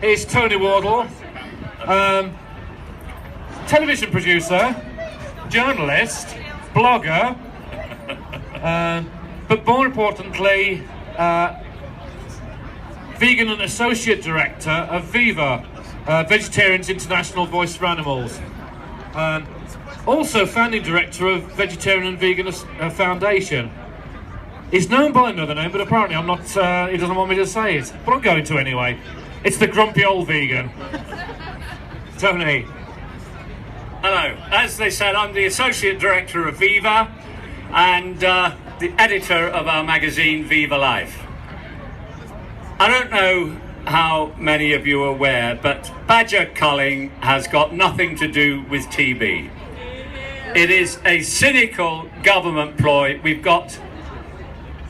is Tony Wardle, television producer, journalist, blogger, but more importantly, vegan and associate director of Viva, Vegetarians International Voice for Animals. Also founding director of Vegetarian and Vegan Foundation. He's known by another name, but apparently I'm not, he doesn't want me to say it. But I'm going to anyway. It's the grumpy old vegan. Tony. Hello. As they said, I'm the associate director of Viva and the editor of our magazine Viva Life. I don't know how many of you are aware, but badger culling has got nothing to do with TB. It is a cynical government ploy. We've got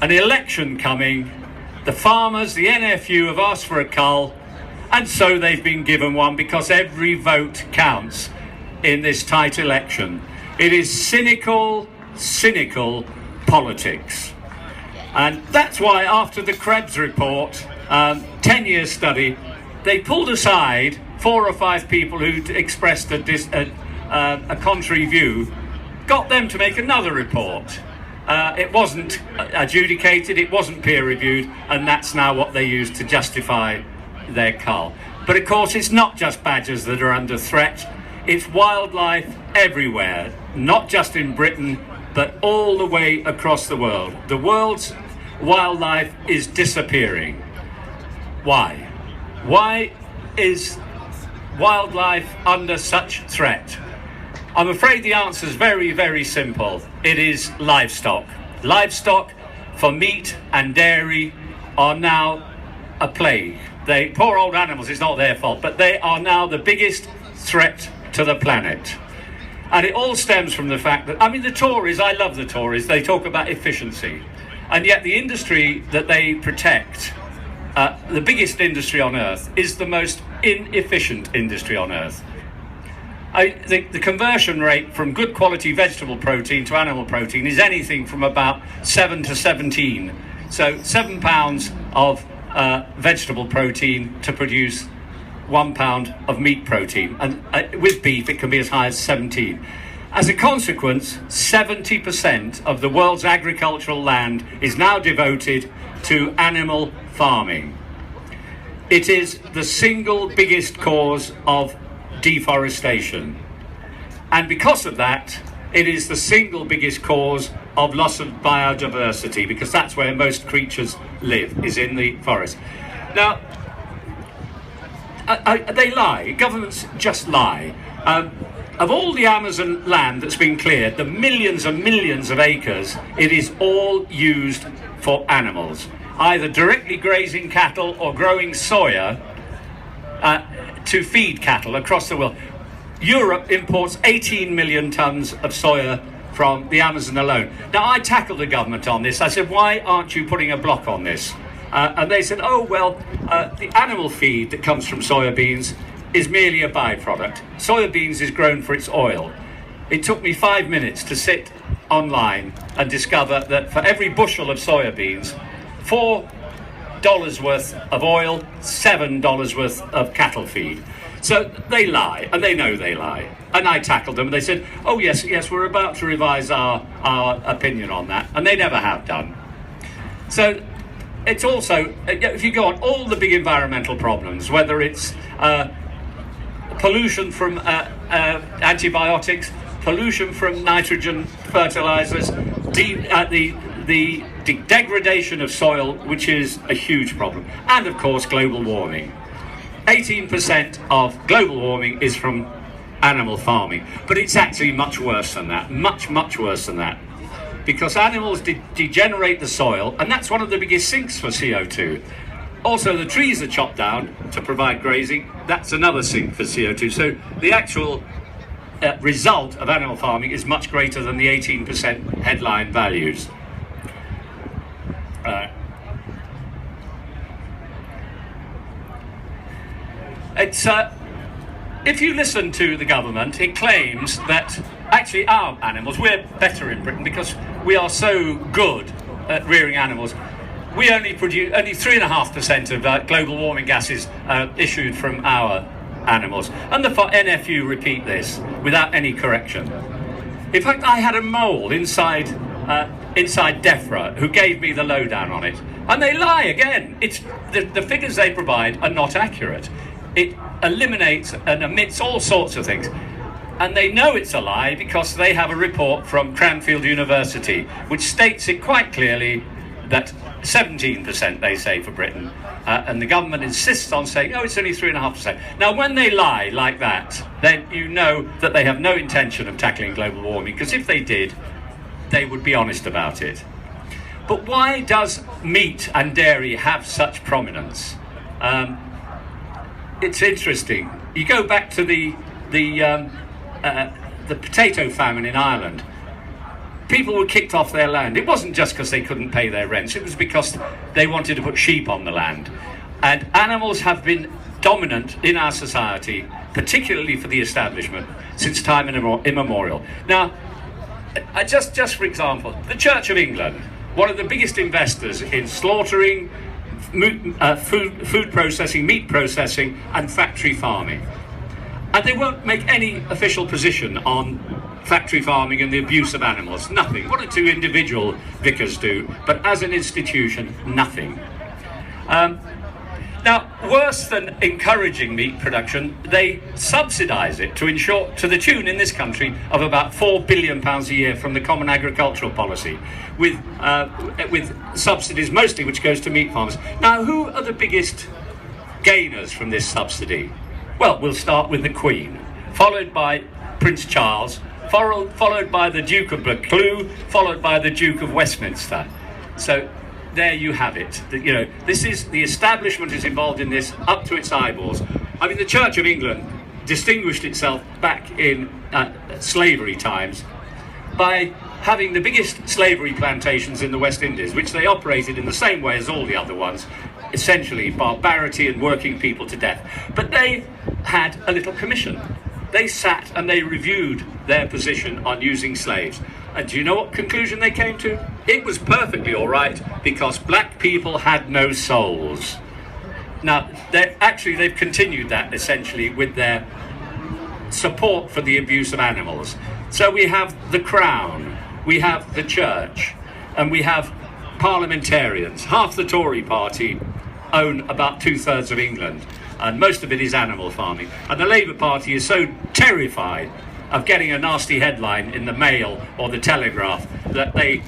an election coming. The farmers, the NFU, have asked for a cull, and so they've been given one because every vote counts in this tight election. It is cynical politics. And that's why after the Krebs report, 10-year study, they pulled aside 4 or 5 people who'd expressed a contrary view, got them to make another report. It wasn't adjudicated, it wasn't peer-reviewed, and that's now what they use to justify their cull. But of course, it's not just badgers that are under threat, it's wildlife everywhere, not just in Britain, but all the way across the world. The world's wildlife is disappearing. Why? Why is wildlife under such threat? I'm afraid the answer is very, very simple. It is livestock. Livestock for meat and dairy are now a plague. Poor old animals, it's not their fault, but they are now the biggest threat to the planet. And it all stems from the fact that, I mean, the Tories, I love the Tories, they talk about efficiency. And yet the industry that they protect, the biggest industry on earth, is the most inefficient industry on earth. The conversion rate from good quality vegetable protein to animal protein is anything from about 7 to 17. So 7 pounds of vegetable protein to produce 1 pound of meat protein. And with beef, it can be as high as 17. As a consequence, 70% of the world's agricultural land is now devoted to animal farming. It is the single biggest cause of deforestation. And because of that, it is the single biggest cause of loss of biodiversity, because that's where most creatures live, is in the forest. Now, they lie. Governments just lie. Of all the Amazon land that's been cleared, the millions and millions of acres, it is all used for animals, either directly grazing cattle or growing soya to feed cattle across the world. Europe imports 18 million tons of soya from the Amazon alone. Now, I tackled the government on this. I said, why aren't you putting a block on this? And they said, oh, well, the animal feed that comes from soybeans is merely a byproduct. Soybeans is grown for its oil. It took me 5 minutes to sit online and discover that for every bushel of soybeans, $4 worth of oil, $7 worth of cattle feed. So they lie, and they know they lie. And I tackled them, and they said, oh, yes, we're about to revise our opinion on that. And they never have done. So it's also, if you go on, all the big environmental problems, whether it's pollution from antibiotics, pollution from nitrogen fertilizers, the degradation of soil, which is a huge problem, and of course global warming. 18% of global warming is from animal farming, but it's actually much worse than that, much worse than that, because animals degenerate the soil, and that's one of the biggest sinks for CO2. Also, the trees are chopped down to provide grazing. That's another sink for CO2. So the actual result of animal farming is much greater than the 18% headline values. If you listen to the government, it claims that actually our animals, we're better in Britain because we are so good at rearing animals. we only produce only 3.5% of global warming gases issued from our animals, and the NFU repeat this without any correction. In fact, I had a mole inside DEFRA who gave me the lowdown on it, and they lie again. It's the figures they provide are not accurate. It eliminates and omits all sorts of things. And they know it's a lie because they have a report from Cranfield University which states it quite clearly that 17% they say for Britain, and the government insists on saying, oh, it's only 3.5%. Now, when they lie like that, then you know that they have no intention of tackling global warming, because if they did, they would be honest about it. But why does meat and dairy have such prominence? It's interesting. You go back to the potato famine in Ireland. People were kicked off their land. It wasn't just because they couldn't pay their rents, it was because they wanted to put sheep on the land. And animals have been dominant in our society, particularly for the establishment, since time immemorial. Now, just for example, the Church of England, one of the biggest investors in slaughtering, food processing, meat processing, and factory farming. And they won't make any official position on factory farming and the abuse of animals. Nothing. One or two individual vicars do, but as an institution, nothing. Now, worse than encouraging meat production, they subsidise it to ensure, to the tune in this country of about £4 billion a year from the Common Agricultural Policy, with subsidies mostly which goes to meat farmers. Now, who are the biggest gainers from this subsidy? Well, we'll start with the Queen, followed by Prince Charles, followed by the Duke of Buccleuch, followed by the Duke of Westminster. So there you have it. You know, this is, the establishment is involved in this up to its eyeballs. I mean, the Church of England distinguished itself back in slavery times by having the biggest slavery plantations in the West Indies, which they operated in the same way as all the other ones, essentially barbarity and working people to death. But they had a little commission. They sat and they reviewed their position on using slaves. And do you know what conclusion they came to? It was perfectly all right because black people had no souls. Now, they've continued that essentially with their support for the abuse of animals. So we have the Crown, we have the Church, and we have parliamentarians. Half the Tory party own about 2/3 of England, and most of it is animal farming. And the Labour Party is so terrified of getting a nasty headline in the Mail or the Telegraph that they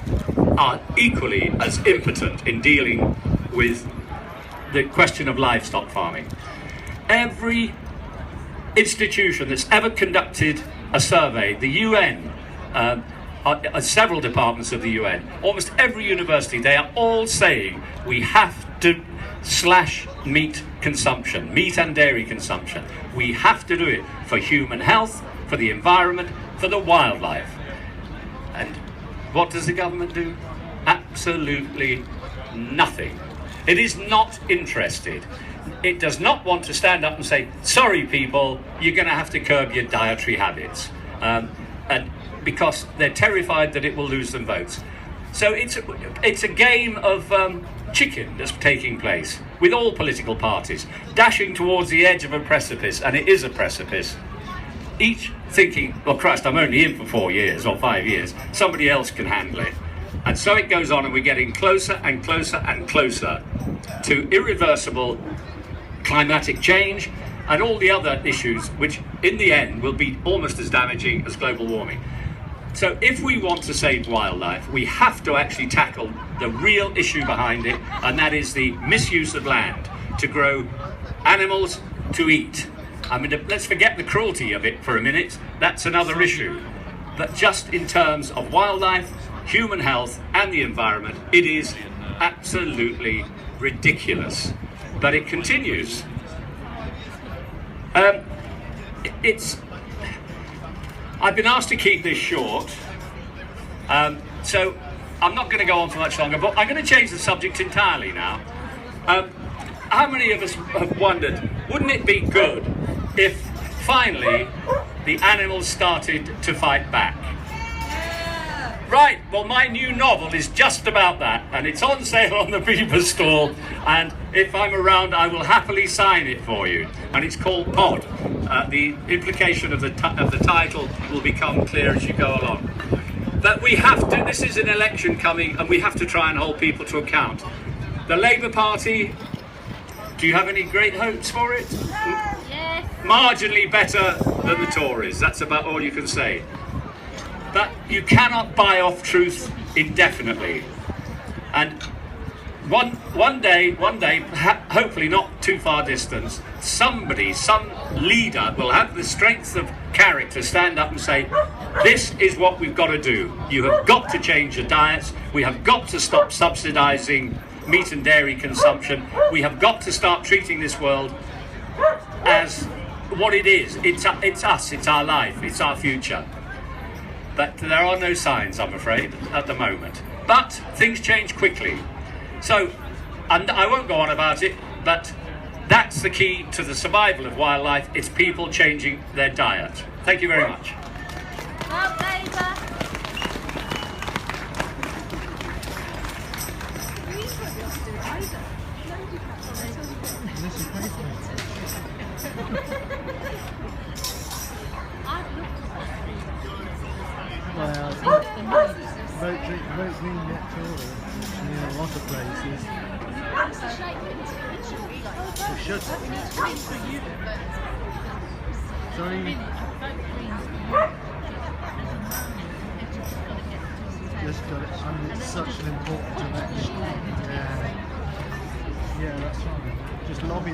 are equally as impotent in dealing with the question of livestock farming. Every institution that's ever conducted a survey, the UN, several departments of the UN, almost every university, they are all saying we have to slash meat consumption, meat and dairy consumption. We have to do it for human health, for the environment, for the wildlife. And what does the government do? Absolutely nothing. It is not interested. It does not want to stand up and say, sorry people, you're going to have to curb your dietary habits. And because they're terrified that it will lose them votes. So it's a game of chicken that's taking place with all political parties, dashing towards the edge of a precipice, and it is a precipice. Each thinking, well, Christ, I'm only in for 4 years or 5 years. Somebody else can handle it. And so it goes on, and we're getting closer and closer and closer to irreversible climatic change and all the other issues, which in the end will be almost as damaging as global warming. So if we want to save wildlife, we have to actually tackle the real issue behind it, and that is the misuse of land to grow animals to eat. I mean, let's forget the cruelty of it for a minute. That's another issue. But just in terms of wildlife, human health, and the environment, it is absolutely ridiculous. But it continues. I've been asked to keep this short, so I'm not going to go on for much longer, but I'm going to change the subject entirely now. How many of us have wondered, wouldn't it be good if finally the animals started to fight back? Right, well, my new novel is just about that, and it's on sale on the Viva stall, and if I'm around, I will happily sign it for you. And it's called Pod. The implication of the title will become clear as you go along. That we have to, this is an election coming, and we have to try and hold people to account. The Labour Party, do you have any great hopes for it? Yes. Marginally better than the Tories, that's about all you can say. But you cannot buy off truth indefinitely. And one day, hopefully not too far distant, somebody, some leader will have the strength of character stand up and say, this is what we've got to do. You have got to change your diets. We have got to stop subsidising meat and dairy consumption. We have got to start treating this world as what it is. It's us, it's our life, it's our future. But there are no signs, I'm afraid, at the moment. But things change quickly. So, and I won't go on about it, but that's the key to the survival of wildlife. It's people changing their diet. Thank you very much. Well, Labour. Well, vote Green next door, in a lot of places. We should. Sorry. Just got it. I mean, it's such an important election. Yeah, that's fine. Just lobby.